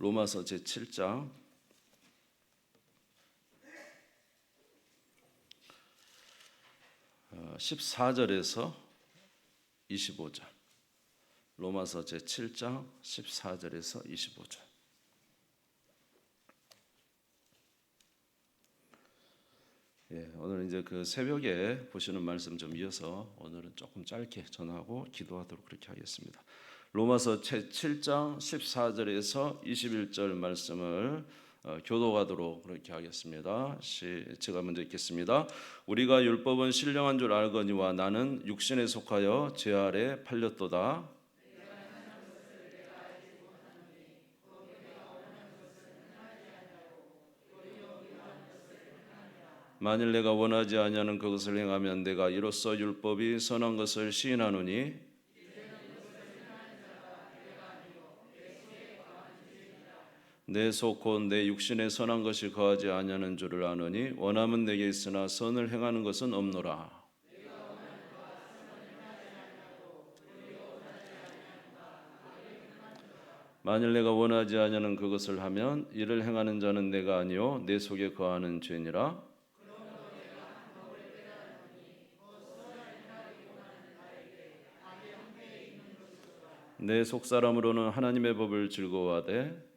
로마서 제7장 14절에서 25절. 로마서 제7장 14절에서 25절. 오늘 이제 그 새벽에 보시는 말씀 좀 이어서 오늘은 조금 짧게 전하고 기도하도록 그렇게 하겠습니다. 로마서 제7장 14절에서 21절 말씀을 교도하도록 그렇게 하겠습니다. 제가 먼저 읽겠습니다. 우리가 율법은 신령한 줄 알거니와 나는 육신에 속하여 죄 아래 팔렸도다. 만일 내가 원하지 아니하는 그것을 행하면 내가 이로써 율법이 선한 것을 시인하노니 내 속 곧 내 육신에 선한 것이 거하지 아니하는 줄을 아노니 원함은 내게 있으나 선을 행하는 것은 없노라. 만일 내가 원하지 아니하는 그것을 하면 이를 행하는 자는 내가 아니요 내 속에 거하는 죄니라. 내 속사람으로는 하나님의 법을 즐거워하되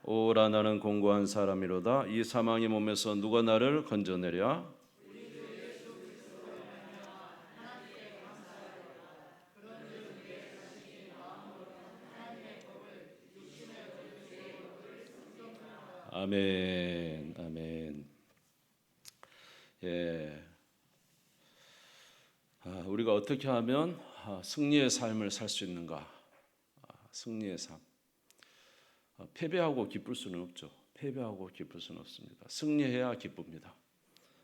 오라 나는 공고한 사람이로다. 이 사망의 몸에서 누가 나를 건져내랴? 아멘, 아멘. 우리가 어떻게 하면 승리의 삶을 살 수 있는가? 승리의 삶. 패배하고 기쁠 수는 없죠. 패배하고 기쁠 수는 없습니다. 승리해야 기쁩니다.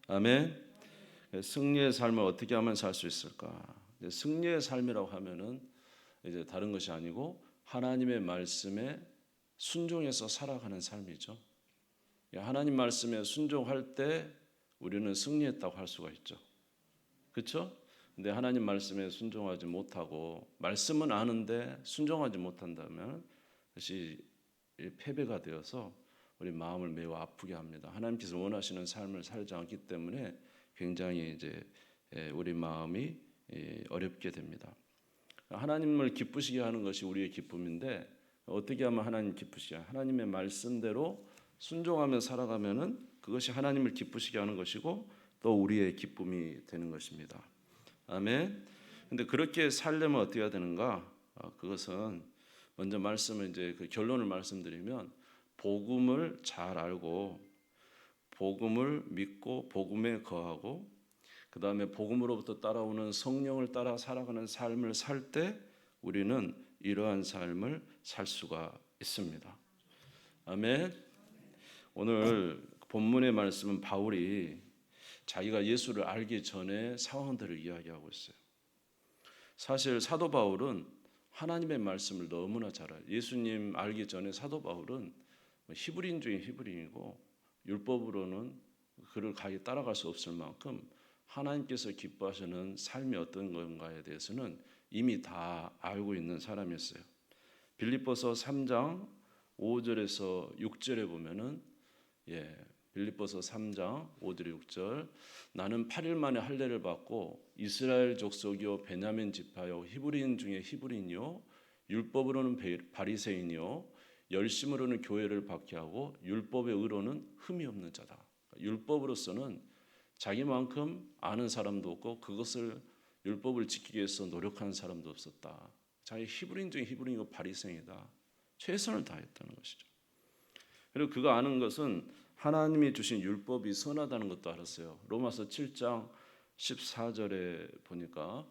아멘. 승리의 삶을 어떻게 하면 살 수 있을까? 승리의 삶이라고 하면은 이제 다른 것이 아니고 하나님의 말씀에 순종해서 살아가는 삶이죠. 하나님 말씀에 순종할 때 우리는 승리했다고 할 수가 있죠. 그렇죠? 근데 하나님 말씀에 순종하지 못하고 말씀은 아는데 순종하지 못한다면 그것이 패배가 되어서 우리 마음을 매우 아프게 합니다. 하나님께서 원하시는 삶을 살지 않기 때문에 굉장히 이제 우리 마음이 어렵게 됩니다. 하나님을 기쁘시게 하는 것이 우리의 기쁨인데 어떻게 하면 하나님 기쁘시게 하나님의 말씀대로 순종하며 살아가면은 그것이 하나님을 기쁘시게 하는 것이고 또 우리의 기쁨이 되는 것입니다. 아멘. 근데 그렇게 살려면 어떻게 해야 되는가? 그것은 먼저 말씀을 이제 그 결론을 말씀드리면 복음을 잘 알고 복음을 믿고 복음에 거하고 그 다음에 복음으로부터 따라오는 성령을 따라 살아가는 삶을 살 때 우리는 이러한 삶을 살 수가 있습니다. 아멘. 오늘 본문의 말씀은 바울이 자기가 예수를 알기 전에 상황들을 이야기하고 있어요. 사실 사도 바울은 하나님의 말씀을 너무나 잘 알아요. 예수님 알기 전에 사도 바울은 히브리인 중에 히브리인이고 율법으로는 그를 가히 따라갈 수 없을 만큼 하나님께서 기뻐하시는 삶이 어떤 건가에 대해서는 이미 다 알고 있는 사람이었어요. 빌립보서 3장 5절에서 6절에 보면은 빌립보서 3장 5절 6절 나는 8일 만에 할례를 받고 이스라엘 족속이요 베냐민 지파요 히브리인 중에 히브리인이요 율법으로는 바리새인이요 열심으로는 교회를 박해하고 율법의 의로는 흠이 없는 자다. 율법으로서는 자기만큼 아는 사람도 없고 그것을 율법을 지키기 위해서 노력하는 사람도 없었다. 자기 히브리인 중에 히브리인이고 바리새인이다. 최선을 다했다는 것이죠. 그리고 그가 아는 것은 하나님이 주신 율법이 선하다는 것도 알았어요. 로마서 7장 14절에 보니까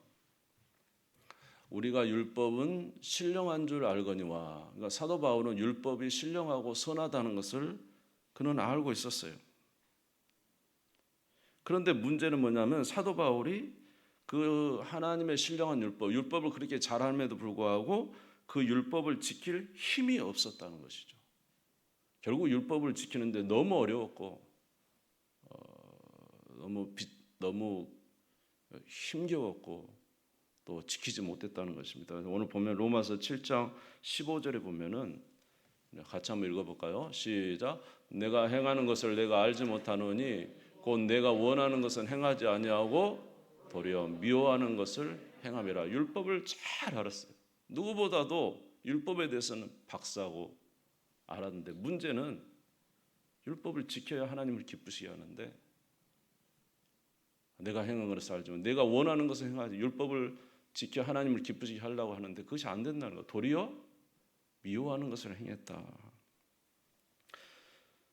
우리가 율법은 신령한 줄 알거니와 그러니까 사도 바울은 율법이 신령하고 선하다는 것을 그는 알고 있었어요. 그런데 문제는 뭐냐면 사도 바울이 그 하나님의 신령한 율법을 그렇게 잘 알면에도 불구하고 그 율법을 지킬 힘이 없었다는 것이죠. 결국 율법을 지키는데 너무 어려웠고 너무 너무 힘겨웠고 또 지키지 못했다는 것입니다. 오늘 보면 로마서 7장 15절에 보면은 같이 한번 읽어볼까요? 시작. 내가 행하는 것을 내가 알지 못하노니 곧 내가 원하는 것은 행하지 아니하고 도리어 미워하는 것을 행함이라. 율법을 잘 알았어요. 누구보다도 율법에 대해서는 박사고 알았는데 문제는 율법을 지켜야 하나님을 기쁘시게 하는데 내가 행한 것을 알지만 내가 원하는 것을 행하지 율법을 지켜 하나님을 기쁘시게 하려고 하는데 그것이 안 된다는 거. 도리어 미워하는 것을 행했다.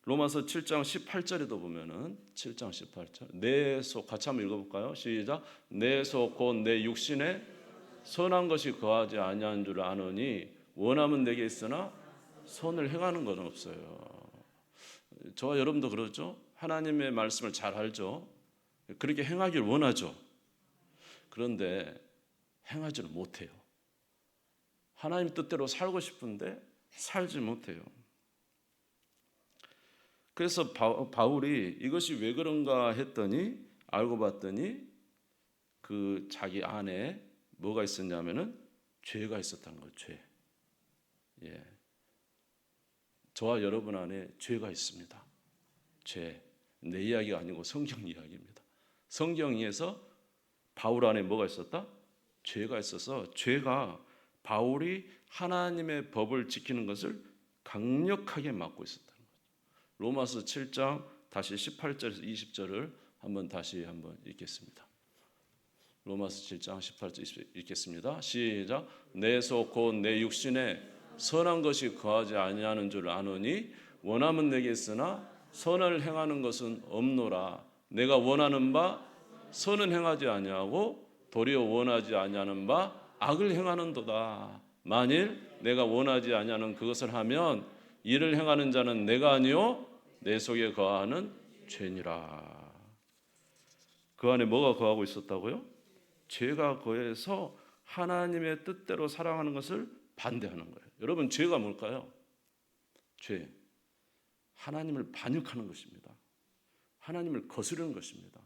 로마서 7장 18절에도 보면은 7장 18절 내 속 같이 한번 읽어볼까요? 시작. 내 속 곧 내 육신에 선한 것이 거하지 아니한 줄 아노니 원함은 내게 있으나 선을 행하는 건 없어요. 저와 여러분도 그러죠. 하나님의 말씀을 잘 알죠. 그렇게 행하길 원하죠. 그런데 행하지를 못해요. 하나님 뜻대로 살고 싶은데 살지 못해요. 그래서 바울이 이것이 왜 그런가 했더니 알고 봤더니 그 자기 안에 뭐가 있었냐면은 죄가 있었다는 거예요. 죄. 예. 저와 여러분 안에 죄가 있습니다. 죄. 내 이야기가 아니고 성경 이야기입니다. 성경에서 바울 안에 뭐가 있었다? 죄가 있어서 죄가 바울이 하나님의 법을 지키는 것을 강력하게 막고 있었다는 거죠. 로마서 7장 다시 18절에서 20절을 다시 한번 읽겠습니다. 로마서 7장 18절 20절 읽겠습니다. 시작. 내 속 곧 내 육신에 선한 것이 거하지 아니하는 줄 아노니 원함은 내게 있으나 선을 행하는 것은 없노라. 내가 원하는 바 선은 행하지 아니하고 도리어 원하지 아니하는 바 악을 행하는도다. 만일 내가 원하지 아니하는 그것을 하면 이를 행하는 자는 내가 아니요 내 속에 거하는 죄니라. 그 안에 뭐가 거하고 있었다고요? 죄가 거해서 하나님의 뜻대로 살아가는 것을 반대하는 거예요. 여러분 죄가 뭘까요? 죄. 하나님을 반역하는 것입니다. 하나님을 거스르는 것입니다.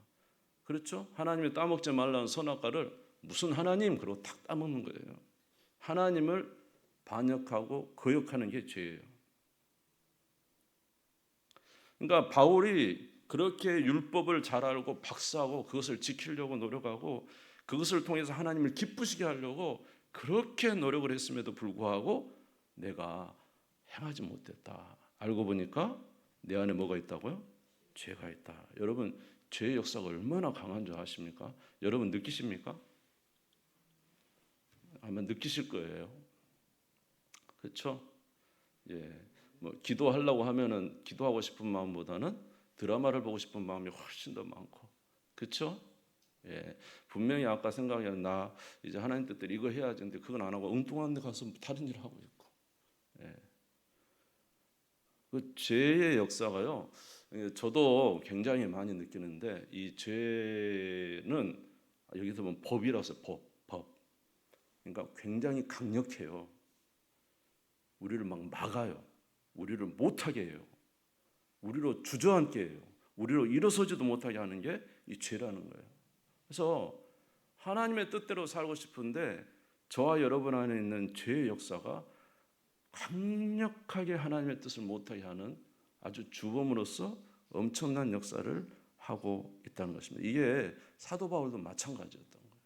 그렇죠? 하나님이 따먹지 말라는 선악과를 무슨 하나님? 그러고 탁 따먹는 거예요. 하나님을 반역하고 거역하는 게 죄예요. 그러니까 바울이 그렇게 율법을 잘 알고 박사하고 그것을 지키려고 노력하고 그것을 통해서 하나님을 기쁘시게 하려고 그렇게 노력을 했음에도 불구하고 내가 행하지 못했다. 알고 보니까 내 안에 뭐가 있다고요? 죄가 있다. 여러분 죄의 역사가 얼마나 강한 줄 아십니까? 여러분 느끼십니까? 아마 느끼실 거예요. 그렇죠? 예. 뭐 기도하려고 하면은 기도하고 싶은 마음보다는 드라마를 보고 싶은 마음이 훨씬 더 많고, 그렇죠? 예, 분명히 아까 생각하면 나 이제 하나님 뜻대로 이거 해야지, 근데 그건 안 하고 엉뚱한 데 가서 다른 일을 하고 있고, 예. 그 죄의 역사가요. 저도 굉장히 많이 느끼는데 이 죄는 여기서 보면 법이라고 해서 법. 그러니까 굉장히 강력해요. 우리를 막 막아요. 우리를 못하게 해요. 우리로 주저앉게 해요. 우리로 일어서지도 못하게 하는 게 이 죄라는 거예요. 그래서 하나님의 뜻대로 살고 싶은데 저와 여러분 안에 있는 죄의 역사가 강력하게 하나님의 뜻을 못하게 하는 아주 주범으로서 엄청난 역사를 하고 있다는 것입니다. 이게 사도 바울도 마찬가지였던 거예요.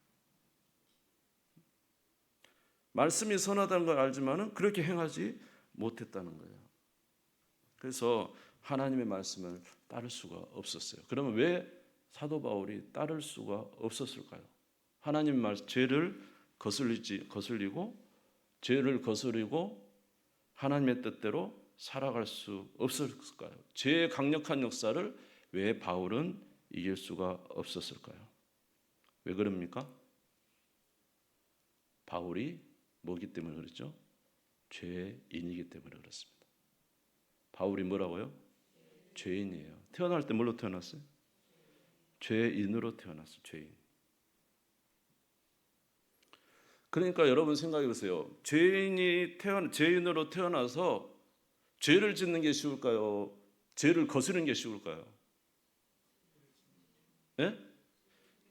말씀이 선하다는 걸 알지만은 그렇게 행하지 못했다는 거예요. 그래서 하나님의 말씀을 따를 수가 없었어요. 그러면 왜 사도 바울이 따를 수가 없었을까요? 하나님의 말씀, 죄를 거슬리고 죄를 거스리고 하나님의 뜻대로 살아갈 수 없었을까요? 죄의 강력한 역사를 왜 바울은 이길 수가 없었을까요? 왜 그럽니까? 바울이 뭐기 때문에 그렇죠? 죄인이기 때문에 그렇습니다. 바울이 뭐라고요? 죄인이에요. 태어날 때 뭘로 태어났어요? 죄인으로 태어났어요. 죄인. 그러니까 여러분 생각해 보세요. 죄인으로 태어나서 죄를 짓는 게 쉬울까요? 죄를 거스르는 게 쉬울까요? 예?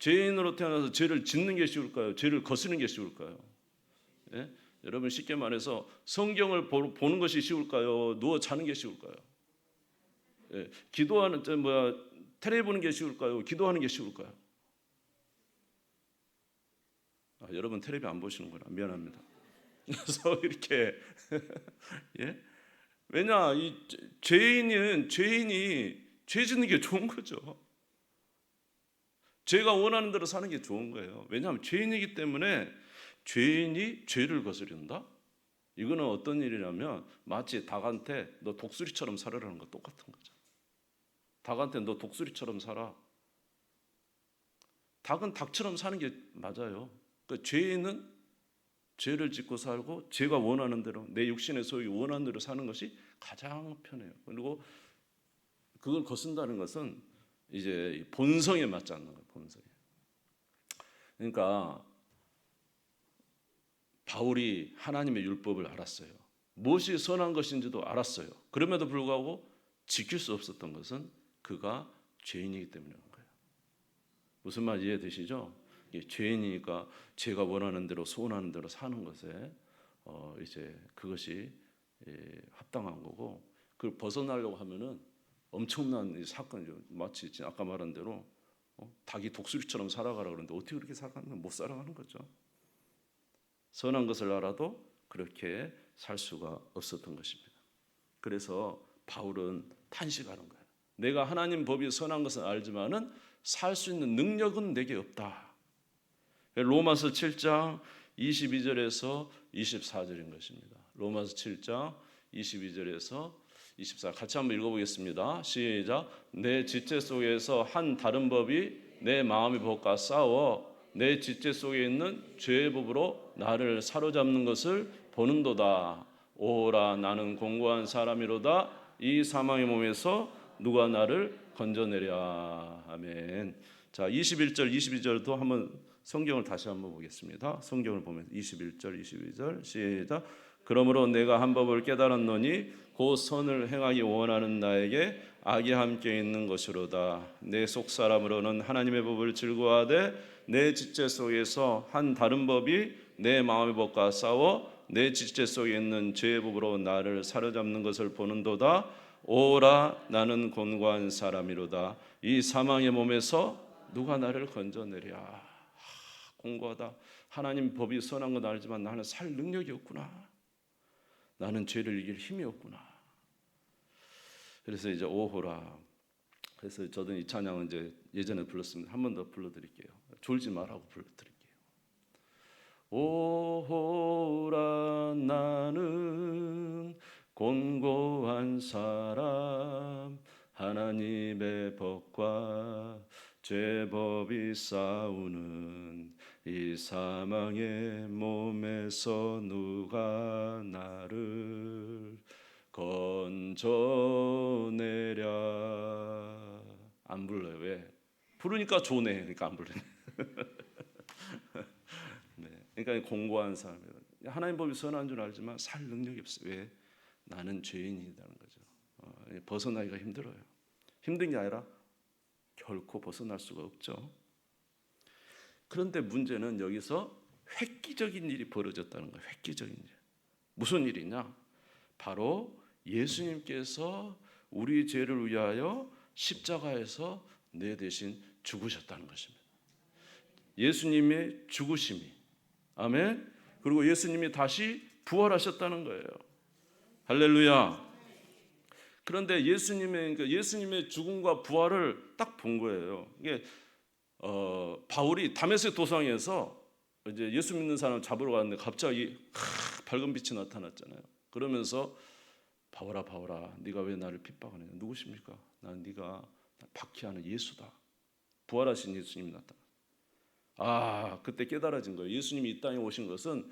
죄인으로 태어나서 죄를 짓는 게 쉬울까요? 죄를 거스르는 게 쉬울까요? 예? 여러분 쉽게 말해서 성경을 보는 것이 쉬울까요? 누워 자는 게 쉬울까요? 예, 기도하는 텔레비 보는 게 쉬울까요? 기도하는 게 쉬울까요? 여러분 텔레비 안 보시는구나. 미안합니다. 그래서 이렇게 예? 왜냐 이 죄인이 죄 짓는 게 좋은 거죠. 죄가 원하는 대로 사는 게 좋은 거예요. 왜냐하면 죄인이기 때문에 죄인이 죄를 거스른다? 이거는 어떤 일이냐면 마치 닭한테 너 독수리처럼 살아라는 거 똑같은 거죠. 닭한테 너 독수리처럼 살아. 닭은 닭처럼 사는 게 맞아요. 그러니까 죄인은 죄를 짓고 살고 죄가 원하는 대로 내 육신의 소유 원하는 대로 사는 것이 가장 편해요. 그리고 그걸 거스른다는 것은 이제 본성에 맞지 않는 거예요. 본성에. 그러니까 바울이 하나님의 율법을 알았어요. 무엇이 선한 것인지도 알았어요. 그럼에도 불구하고 지킬 수 없었던 것은 그가 죄인이기 때문이라는 거예요. 무슨 말 이해되시죠? 죄인이니까 제가 원하는 대로 소원하는 대로 사는 것에 이제 그것이 합당한 거고, 그걸 벗어나려고 하면은 엄청난 사건이죠. 마치 아까 말한 대로 닭이 독수리처럼 살아가라 그러는데 어떻게 그렇게 살아가는 못 살아가는 거죠. 선한 것을 알아도 그렇게 살 수가 없었던 것입니다. 그래서 바울은 탄식하는 거예요. 내가 하나님 법이 선한 것은 알지만은 살 수 있는 능력은 내게 없다. 로마서 7장 22절에서 24절인 것입니다. 로마서 7장 22절에서 24 같이 한번 읽어보겠습니다. 시작. 내 지체 속에서 한 다른 법이 내 마음의 법과 싸워 내 지체 속에 있는 죄의 법으로 나를 사로잡는 것을 보는도다. 오라 나는 공고한 사람이로다. 이 사망의 몸에서 누가 나를 건져내랴. 아멘. 자, 21절 22절도 한번 성경을 다시 한번 보겠습니다. 성경을 보면 21절 22절 시작. 그러므로 내가 한 법을 깨달았노니 곧 선을 행하기 원하는 나에게 악이 함께 있는 것이로다. 내 속 사람으로는 하나님의 법을 즐거워하되 내 지체 속에서 한 다른 법이 내 마음의 법과 싸워 내 지체 속에 있는 죄의 법으로 나를 사로잡는 것을 보는도다. 오라 나는 곤고한 사람이로다. 이 사망의 몸에서 누가 나를 건져내랴. 공고하다. 하나님 법이 선한 건 알지만 나는 살 능력이 없구나. 나는 죄를 이길 힘이 없구나. 그래서 이제 오호라. 그래서 저도 이 찬양은 이제 예전에 불렀습니다. 한 번 더 불러드릴게요. 졸지 말라고 불러드릴게요. 오호라 나는 곤고한 사람 하나님의 법과 죄법이 싸우는 이 사망의 몸에서 누가 나를 건져내랴. 안 불러요. 왜? 부르니까 좋네. 그러니까 안 부르네. 네, 그러니까 공고한 사람이에요. 하나님 법이 선한 줄 알지만 살 능력이 없어요. 왜? 나는 죄인이라는 거죠. 벗어나기가 힘들어요. 힘든 게 아니라 결코 벗어날 수가 없죠. 그런데 문제는 여기서 획기적인 일이 벌어졌다는 거예요. 획기적인 일. 무슨 일이냐? 바로 예수님께서 우리 죄를 위하여 십자가에서 내 대신 죽으셨다는 것입니다. 예수님의 죽으심이, 아멘. 그리고 예수님이 다시 부활하셨다는 거예요. 할렐루야. 그런데 예수님의 죽음과 부활을 딱 본 거예요. 이게 바울이 다메섹 도상에서 이제 예수 믿는 사람 잡으러 갔는데 갑자기 밝은 빛이 나타났잖아요. 그러면서 바울아 네가 왜 나를 핍박하느냐. 누구십니까? 난 네가 박해하는 예수다. 부활하신 예수님이 나타나. 그때 깨달아진 거예요. 예수님이 이 땅에 오신 것은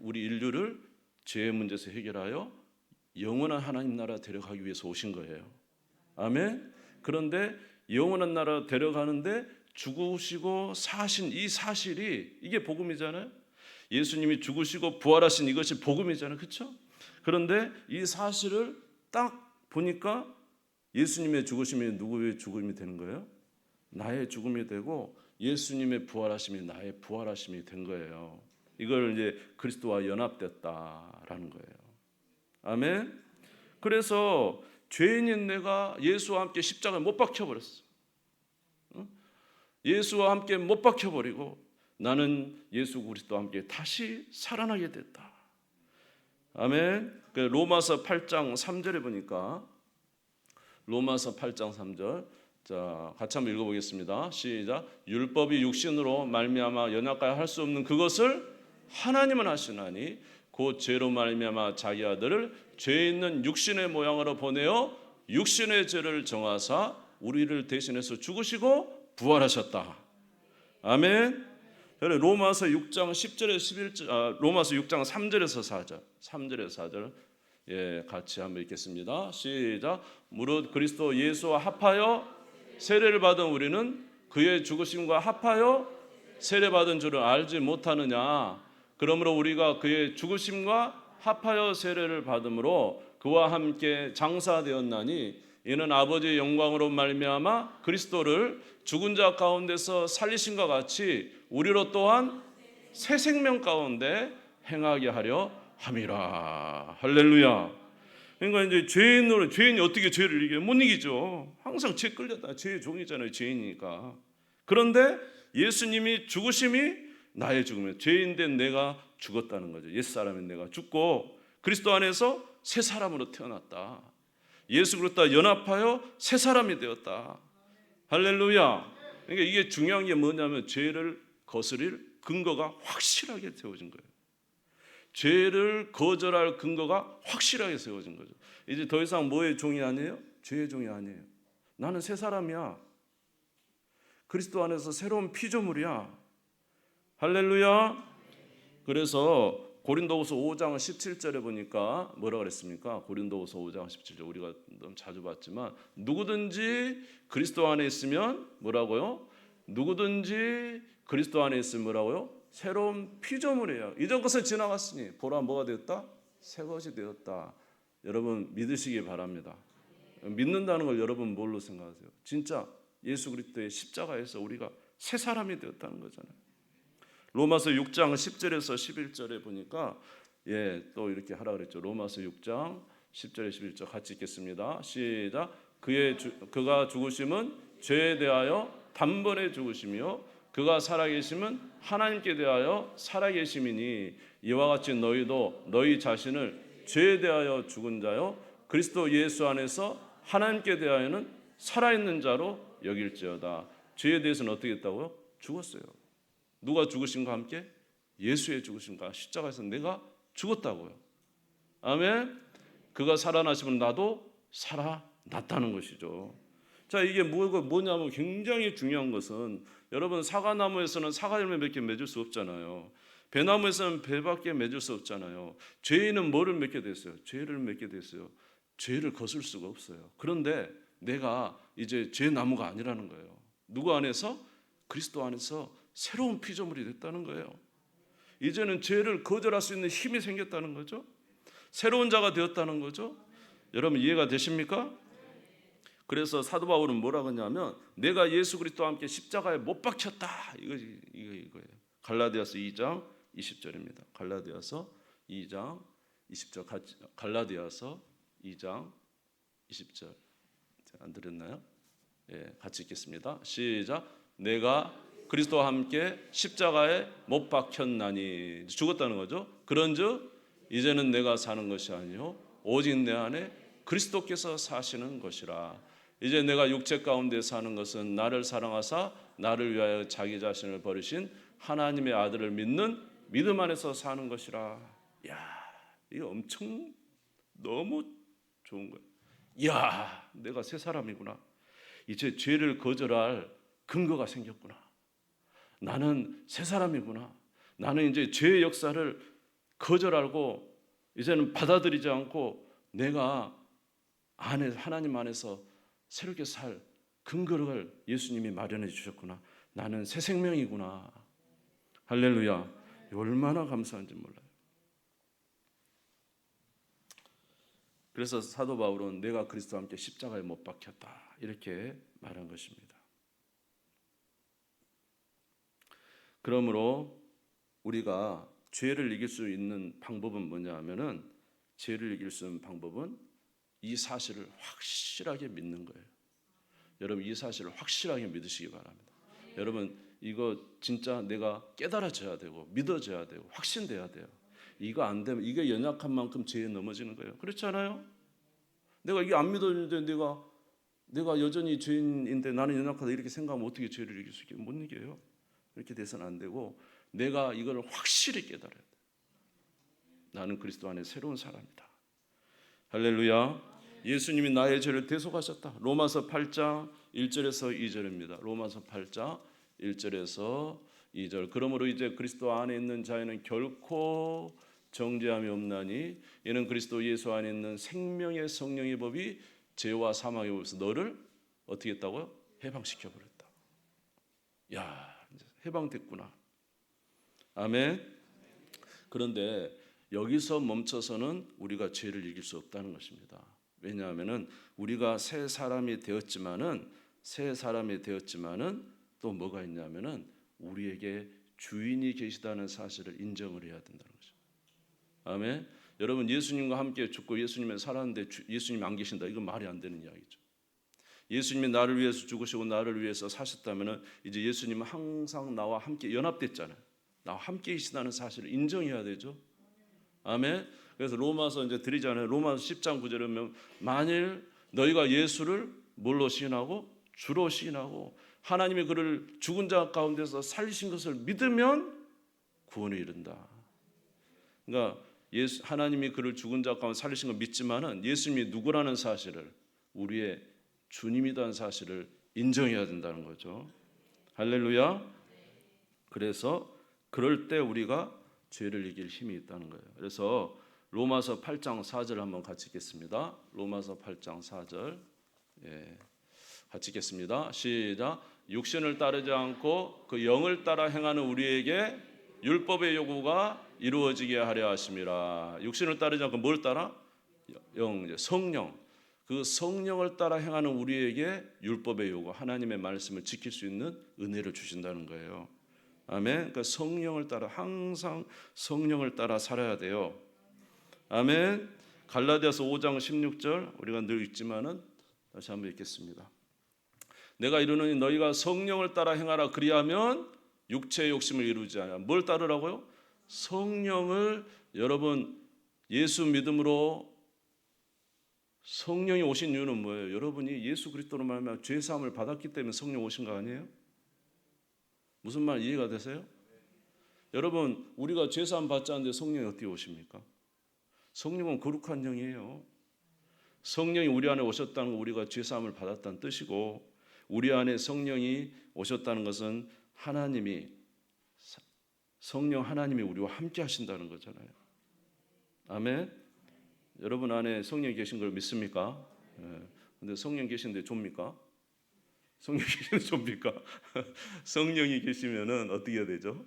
우리 인류를 죄의 문제에서 해결하여 영원한 하나님 나라 데려가기 위해서 오신 거예요. 아멘. 그런데 영원한 나라 데려가는데 죽으시고 사신 이 사실이 이게 복음이잖아요. 예수님이 죽으시고 부활하신 이것이 복음이잖아요. 그렇죠? 그런데 이 사실을 딱 보니까 예수님의 죽으심이 누구의 죽음이 되는 거예요? 나의 죽음이 되고 예수님의 부활하심이 나의 부활하심이 된 거예요. 이걸 이제 그리스도와 연합됐다라는 거예요. 아멘. 그래서 죄인인 내가 예수와 함께 십자가에 못 박혀 버렸어. 예수와 함께 못 박혀 버리고 나는 예수 그리스도와 함께 다시 살아나게 됐다. 아멘. 로마서 8장 3절에 보니까 로마서 8장 3절 자, 같이 한번 읽어보겠습니다. 시작. 율법이 육신으로 말미암아 연약하여 할 수 없는 그것을 하나님은 하시나니 곧 죄로 말미암아 자기 아들을 죄 있는 육신의 모양으로 보내어 육신의 죄를 정하사 우리를 대신해서 죽으시고 부활하셨다. 아멘. 로마서 6장 10절에 11절 로마서 6장 3절에서 4절 3절에서 4절 예, 같이 한번 읽겠습니다. 시작. 무릇 그리스도 예수와 합하여 세례를 받은 우리는 그의 죽으심과 합하여 세례받은 줄을 알지 못하느냐. 그러므로 우리가 그의 죽으심과 합하여 세례를 받음으로 그와 함께 장사되었나니 이는 아버지의 영광으로 말미암아 그리스도를 죽은 자 가운데서 살리신과 같이 우리로 또한 새 생명 가운데 행하게 하려 함이라. 할렐루야. 그러니까 이제 죄인이 어떻게 죄를 이겨? 못 이기죠. 항상 죄 끌렸다. 죄의 종이잖아요. 죄인이니까. 그런데 예수님이 죽으심이 나의 죽음이에요. 죄인된 내가 죽었다는 거죠. 옛사람인 내가 죽고 그리스도 안에서 새 사람으로 태어났다. 예수 그리스도와 연합하여 새 사람이 되었다. 할렐루야. 그러니까 이게 중요한 게 뭐냐면 죄를 거스릴 근거가 확실하게 세워진 거예요. 죄를 거절할 근거가 확실하게 세워진 거죠. 이제 더 이상 뭐의 종이 아니에요? 죄의 종이 아니에요. 나는 새 사람이야. 그리스도 안에서 새로운 피조물이야. 할렐루야. 그래서 고린도후서 5장 17절에 보니까 뭐라 그랬습니까? 고린도후서 5장 17절 우리가 너무 자주 봤지만 누구든지 그리스도 안에 있으면 뭐라고요? 누구든지 그리스도 안에 있으면 뭐라고요? 새로운 피조물이에요. 이전 것은 지나갔으니 보라 뭐가 되었다? 새 것이 되었다. 여러분 믿으시기 바랍니다. 믿는다는 걸 여러분 뭘로 생각하세요? 진짜 예수 그리스도의 십자가에서 우리가 새 사람이 되었다는 거잖아요. 로마서 6장 10절에서 11절에 보니까 또 이렇게 하라 그랬죠. 로마서 6장 10절에 11절 같이 읽겠습니다. 시작. 그가 죽으심은 죄에 대하여 단번에 죽으시며 그가 살아계심은 하나님께 대하여 살아계심이니 이와 같이 너희도 너희 자신을 죄에 대하여 죽은 자요 그리스도 예수 안에서 하나님께 대하여는 살아있는 자로 여길지어다. 죄에 대해서는 어떻게 했다고요? 죽었어요. 누가 죽으신과 함께? 예수의 죽으심과 십자가에서 내가 죽었다고요. 아멘. 그가 살아나시면 나도 살아났다는 것이죠. 자, 이게 뭐냐면 굉장히 중요한 것은 여러분 사과나무에서는 사과열매 몇 개 맺을 수 없잖아요. 배나무에서는 배밖에 맺을 수 없잖아요. 죄인은 뭐를 맺게 됐어요? 죄를 맺게 됐어요. 죄를 거슬 수가 없어요. 그런데 내가 이제 죄 나무가 아니라는 거예요. 누구 안에서? 그리스도 안에서 새로운 피조물이 됐다는 거예요. 이제는 죄를 거절할 수 있는 힘이 생겼다는 거죠. 새로운 자가 되었다는 거죠. 여러분 이해가 되십니까? 그래서 사도 바울은 뭐라고 하냐면 내가 예수 그리스도와 함께 십자가에 못 박혔다. 이거예요. 갈라디아서 2장 20절입니다. 갈라디아서 2장 20절 같이 갈라디아서 2장 20절 안 들었나요? 같이 읽겠습니다. 시작. 내가 그리스도와 함께 십자가에 못 박혔나니 죽었다는 거죠. 그런즉 이제는 내가 사는 것이 아니요 오직 내 안에 그리스도께서 사시는 것이라. 이제 내가 육체 가운데 사는 것은 나를 사랑하사 나를 위하여 자기 자신을 버리신 하나님의 아들을 믿는 믿음 안에서 사는 것이라. 야, 이거 엄청 너무 좋은 거예요. 야, 내가 새 사람이구나. 이제 죄를 거절할 근거가 생겼구나. 나는 새 사람이구나. 나는 이제 죄의 역사를 거절하고 이제는 받아들이지 않고 내가 하나님 안에서 새롭게 살 근거를 예수님이 마련해 주셨구나. 나는 새 생명이구나. 할렐루야. 얼마나 감사한지 몰라요. 그래서 사도 바울은 내가 그리스도와 함께 십자가에 못 박혔다 이렇게 말한 것입니다. 그러므로 우리가 죄를 이길 수 있는 방법은 뭐냐 하면은, 죄를 이길 수 있는 방법은 이 사실을 확실하게 믿는 거예요. 여러분, 이 사실을 확실하게 믿으시기 바랍니다. 여러분, 이거 진짜 내가 깨달아져야 되고 믿어져야 되고 확신돼야 돼요. 이거 안 되면 이게 연약한 만큼 죄에 넘어지는 거예요. 그렇지 않아요? 내가 이게 안 믿어지는데 내가 여전히 죄인인데 나는 연약하다 이렇게 생각하면 어떻게 죄를 이길 수 있게 못 이겨요. 이렇게 돼서는 안 되고 내가 이걸 확실히 깨달아야 돼. 나는 그리스도 안에 새로운 사람이다. 할렐루야. 예수님이 나의 죄를 대속하셨다. 로마서 8장 1절에서 2절입니다. 로마서 8장 1절에서 2절. 그러므로 이제 그리스도 안에 있는 자에는 결코 정죄함이 없나니 이는 그리스도 예수 안에 있는 생명의 성령의 법이 죄와 사망의 법에서 너를 어떻게 했다고요? 해방시켜 버렸다. 야, 이제 해방됐구나. 아멘. 그런데 여기서 멈춰서는 우리가 죄를 이길 수 없다는 것입니다. 왜냐하면은 우리가 새 사람이 되었지만은 또 뭐가 있냐면은 우리에게 주인이 계시다는 사실을 인정을 해야 된다는 거죠. 아멘. 여러분, 예수님과 함께 죽고 예수님을 살았는데 예수님이 안 계신다. 이건 말이 안 되는 이야기죠. 예수님이 나를 위해서 죽으시고 나를 위해서 사셨다면은 이제 예수님은 항상 나와 함께 연합됐잖아요. 나와 함께 계시다는 사실을 인정해야 되죠. 아멘. 그래서 로마서 이제 드리잖아요. 로마서 10장 9절에 보면 만일 너희가 예수를 뭘로 시인하고 주로 시인하고 하나님이 그를 죽은 자 가운데서 살리신 것을 믿으면 구원에 이른다. 그러니까 하나님이 그를 죽은 자 가운데 살리신 걸 믿지만은 예수님이 누구라는 사실을, 우리의 주님이라는 사실을 인정해야 된다는 거죠. 할렐루야. 그래서 그럴 때 우리가 죄를 이길 힘이 있다는 거예요. 그래서 로마서 8장 4절 한번 같이 읽겠습니다. 로마서 8장 4절. 같이 읽겠습니다. 시작. 육신을 따르지 않고 그 영을 따라 행하는 우리에게 율법의 요구가 이루어지게 하려 하심이라. 육신을 따르지 않고 뭘 따라? 영, 이제 성령. 그 성령을 따라 행하는 우리에게 율법의 요구, 하나님의 말씀을 지킬 수 있는 은혜를 주신다는 거예요. 아멘. 그러니까 성령을 따라, 항상 성령을 따라 살아야 돼요. 아멘. 갈라디아서 5장 16절 우리가 늘 읽지만은 다시 한번 읽겠습니다. 내가 이르노니 너희가 성령을 따라 행하라. 그리하면 육체의 욕심을 이루지 않아. 뭘 따르라고요? 성령을. 여러분, 예수 믿음으로 성령이 오신 이유는 뭐예요? 여러분이 예수 그리스도로 말하면 죄 사함을 받았기 때문에 성령 오신 거 아니에요? 무슨 말 이해가 되세요? 여러분, 우리가 죄 사함 받지 않는데 성령이 어떻게 오십니까? 성령은 거룩한 영이에요. 성령이 우리 안에 오셨다는 건 우리가 죄 사함을 받았다는 뜻이고, 우리 안에 성령이 오셨다는 것은 성령 하나님이 우리와 함께 하신다는 거잖아요. 아멘. 여러분 안에 성령이 계신 걸 믿습니까? 근데 성령 계신데 좁니까? 성령이 계시는데 좁니까? 성령이 계시면은 어떻게 해야 되죠?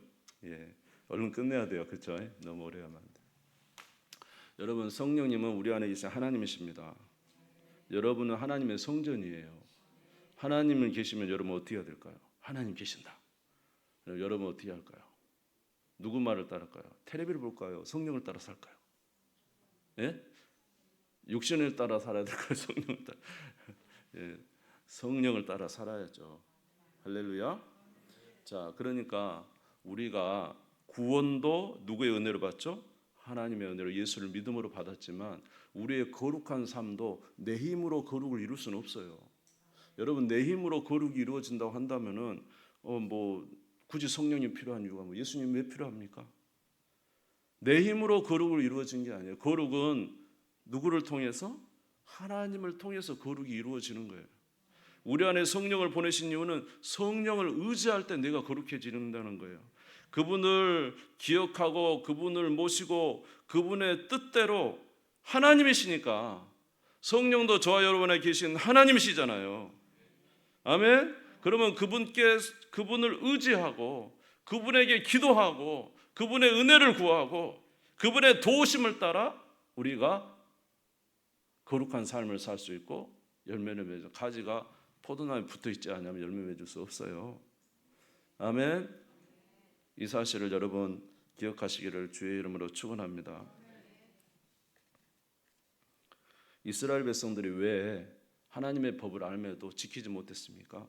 얼른 끝내야 돼요. 그렇죠? 너무 오래 하면 안 돼. 여러분, 성령님은 우리 안에 계신 하나님이십니다. 여러분은 하나님의 성전이에요. 하나님은 계시면 여러분 어떻게 해야 될까요? 하나님 계신다. 여러분 어떻게 할까요? 누구 말을 따를까요? 텔레비를 볼까요? 성령을 따라 살까요? 예? 육신을 따라 살아야 될까요? 성령을 따라. 성령을 따라 살아야죠. 할렐루야. 자, 그러니까 우리가 구원도 누구의 은혜로 받죠? 하나님의 은혜로 예수를 믿음으로 받았지만 우리의 거룩한 삶도 내 힘으로 거룩을 이룰 수는 없어요. 여러분, 내 힘으로 거룩이 이루어진다고 한다면은 굳이 성령이 필요한 이유가 예수님 왜 필요합니까? 내 힘으로 거룩을 이루어진 게 아니에요. 거룩은 누구를 통해서? 하나님을 통해서 거룩이 이루어지는 거예요. 우리 안에 성령을 보내신 이유는 성령을 의지할 때 내가 거룩해지는다는 거예요. 그분을 기억하고 그분을 모시고 그분의 뜻대로, 하나님이시니까 성령도 저와 여러분에 계신 하나님이시잖아요. 아멘. 그러면 그분을 의지하고 그분에게 기도하고 그분의 은혜를 구하고 그분의 도우심을 따라 우리가 거룩한 삶을 살 수 있고 열매를 맺어. 가지가 포도나무에 붙어 있지 않으면 열매 맺을 수 없어요. 아멘. 이 사실을 여러분 기억하시기를 주의 이름으로 축원합니다. 이스라엘 백성들이 왜 하나님의 법을 알면도 지키지 못했습니까?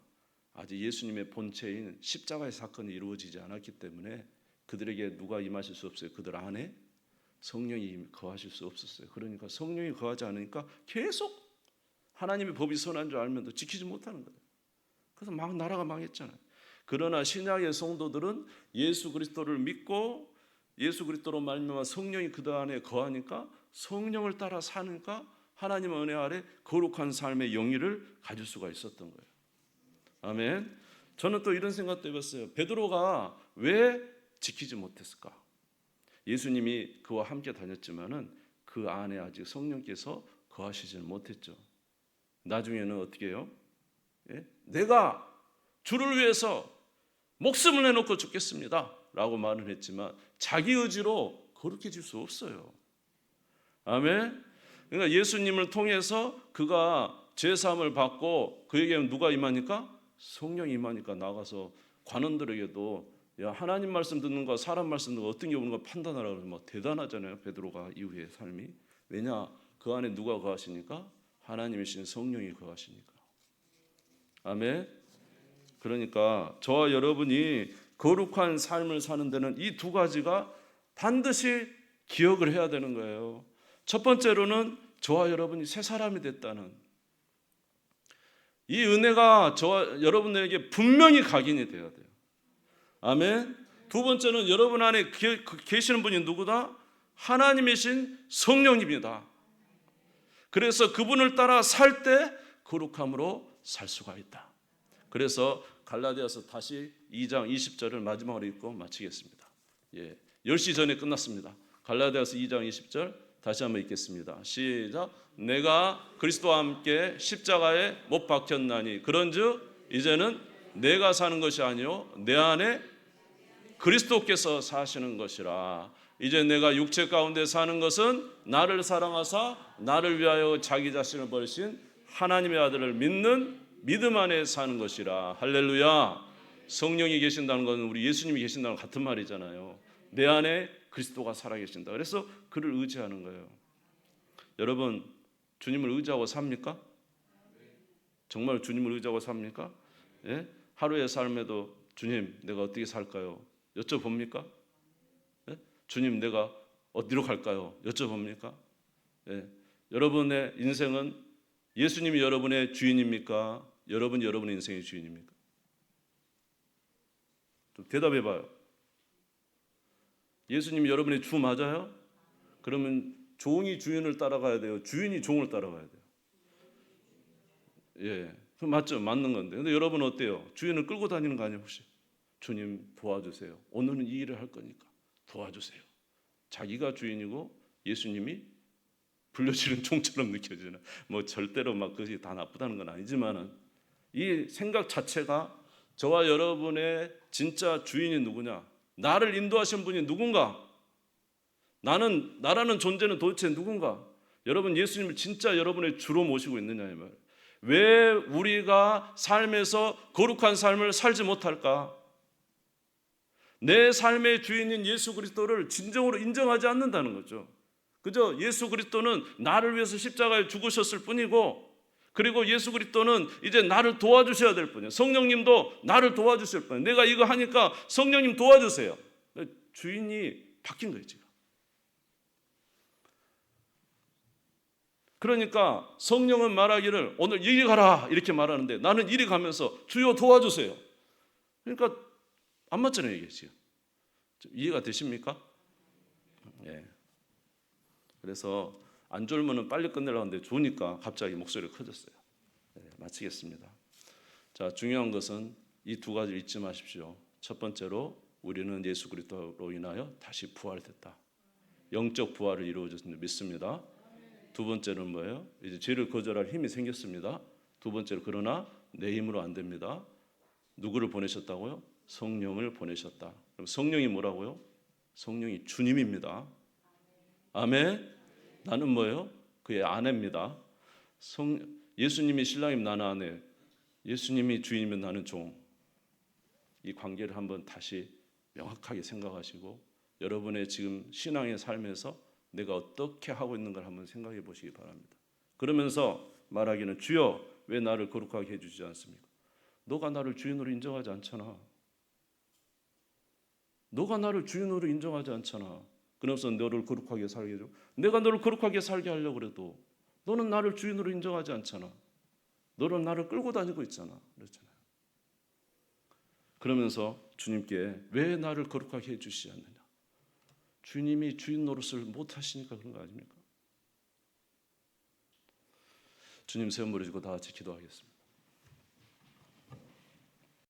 아직 예수님의 본체인 십자가의 사건이 이루어지지 않았기 때문에 그들에게 누가 임하실 수 없어요. 그들 안에 성령이 거하실 수 없었어요. 그러니까 성령이 거하지 않으니까 계속 하나님의 법이 선한 줄 알면도 지키지 못하는 거예요. 그래서 막 나라가 망했잖아요. 그러나 신약의 성도들은 예수 그리스도를 믿고 예수 그리스도로 말미암아 성령이 그들 안에 거하니까 성령을 따라 사니까 하나님의 은혜 아래 거룩한 삶의 영위를 가질 수가 있었던 거예요. 아멘. 저는 또 이런 생각도 해봤어요. 베드로가 왜 지키지 못했을까? 예수님이 그와 함께 다녔지만은 그 안에 아직 성령께서 거하시지는 못했죠. 나중에는 어떻게 해요? 예? 내가 주를 위해서 목숨을 내놓고 죽겠습니다 라고 말은 했지만 자기 의지로 거룩해질 수 없어요. 아멘. 그러니까 예수님을 통해서 그가 죄사함을 받고 그에게 누가 임하니까? 성령이 임하니까 나가서 관원들에게도 야, 하나님 말씀 듣는 거 사람 말씀 듣는 거 어떤 게 오는 거 판단하라 그러면 막 대단하잖아요. 베드로가 이후의 삶이. 왜냐? 그 안에 누가 거하시니까? 하나님이신 성령이 거하시니까. 아멘. 그러니까 저와 여러분이 거룩한 삶을 사는 데는 이 두 가지가 반드시 기억을 해야 되는 거예요. 첫 번째로는 저와 여러분이 새 사람이 됐다는 이 은혜가 저와 여러분에게 분명히 각인이 되어야 돼요. 아멘. 두 번째는 여러분 안에 계시는 분이 누구다? 하나님이신 성령님이다. 그래서 그분을 따라 살 때 거룩함으로 살 수가 있다. 그래서 갈라디아서 다시 2장 20절을 마지막으로 읽고 마치겠습니다. 10시 전에 끝났습니다. 갈라디아서 2장 20절 다시 한번 읽겠습니다. 시작. 내가 그리스도와 함께 십자가에 못 박혔나니 그런즉 이제는 내가 사는 것이 아니요 내 안에 그리스도께서 사시는 것이라. 이제 내가 육체 가운데 사는 것은 나를 사랑하사 나를 위하여 자기 자신을 버리신 하나님의 아들을 믿는 믿음 안에 사는 것이라. 할렐루야. 성령이 계신다는 것은 우리 예수님이 계신다는 같은 말이잖아요. 내 안에 그리스도가 살아계신다. 그래서 그를 의지하는 거예요. 여러분 주님을 의지하고 삽니까? 정말 주님을 의지하고 삽니까? 예? 하루의 삶에도 주님 내가 어떻게 살까요? 여쭤봅니까? 예? 주님 내가 어디로 갈까요? 여쭤봅니까? 예. 여러분의 인생은 예수님이 여러분의 주인입니까? 여러분이 여러분의 인생의 주인입니까? 좀 대답해봐요. 예수님이 여러분의 주 맞아요? 그러면 종이 주인을 따라가야 돼요? 주인이 종을 따라가야 돼요? 예, 맞죠? 맞는 건데. 근데 여러분 어때요? 주인을 끌고 다니는 거 아니에요 혹시? 주님 도와주세요. 오늘은 이 일을 할 거니까 도와주세요. 자기가 주인이고 예수님이 불려지는 종처럼 느껴지는. 뭐 절대로 막 그것이 다 나쁘다는 건 아니지만은 이 생각 자체가 저와 여러분의 진짜 주인이 누구냐? 나를 인도하신 분이 누군가? 나라는 존재는 도대체 누군가? 여러분 예수님을 진짜 여러분의 주로 모시고 있느냐 이 말. 왜 우리가 삶에서 거룩한 삶을 살지 못할까? 내 삶의 주인인 예수 그리스도를 진정으로 인정하지 않는다는 거죠. 그죠? 예수 그리스도는 나를 위해서 십자가에 죽으셨을 뿐이고, 그리고 예수 그리스도는 이제 나를 도와주셔야 될 뿐이에요. 성령님도 나를 도와주실 뿐이에요. 내가 이거 하니까 성령님 도와주세요. 주인이 바뀐 거예요 지금. 그러니까 성령은 말하기를 오늘 이리 가라 이렇게 말하는데 나는 이리 가면서 주여 도와주세요. 그러니까 안 맞잖아요 이게 지금. 이해가 되십니까? 예. 그래서 안 졸면은 빨리 끝내려고 하는데 좋으니까 갑자기 목소리가 커졌어요. 예, 마치겠습니다. 자, 중요한 것은 이 두 가지를 잊지 마십시오. 첫 번째로 우리는 예수 그리스도로 인하여 다시 부활됐다. 영적 부활을 이루어졌습니다. 믿습니다. 두 번째는 뭐예요? 이제 죄를 거절할 힘이 생겼습니다. 두 번째로 그러나 내 힘으로 안 됩니다. 누구를 보내셨다고요? 성령을 보내셨다. 그럼 성령이 뭐라고요? 성령이 주님입니다. 아멘. 나는 뭐예요? 그의 아내입니다. 예수님이 신랑이면 나는 아내, 예수님이 주인이면 나는 종. 이 관계를 한번 다시 명확하게 생각하시고 여러분의 지금 신앙의 삶에서 내가 어떻게 하고 있는 걸 한번 생각해 보시기 바랍니다. 그러면서 말하기는 주여 왜 나를 거룩하게 해주지 않습니까? 너가 나를 주인으로 인정하지 않잖아. 너가 나를 주인으로 인정하지 않잖아. 그러면서 너를 거룩하게 살게 해줘. 내가 너를 거룩하게 살게 하려고 그래도 너는 나를 주인으로 인정하지 않잖아. 너는 나를 끌고 다니고 있잖아. 그렇잖아요. 그러면서 주님께 왜 나를 거룩하게 해주시지 않느냐. 주님이 주인 노릇을 못하시니까 그런 거 아닙니까? 주님 세 번 부르시고 다 같이 기도하겠습니다.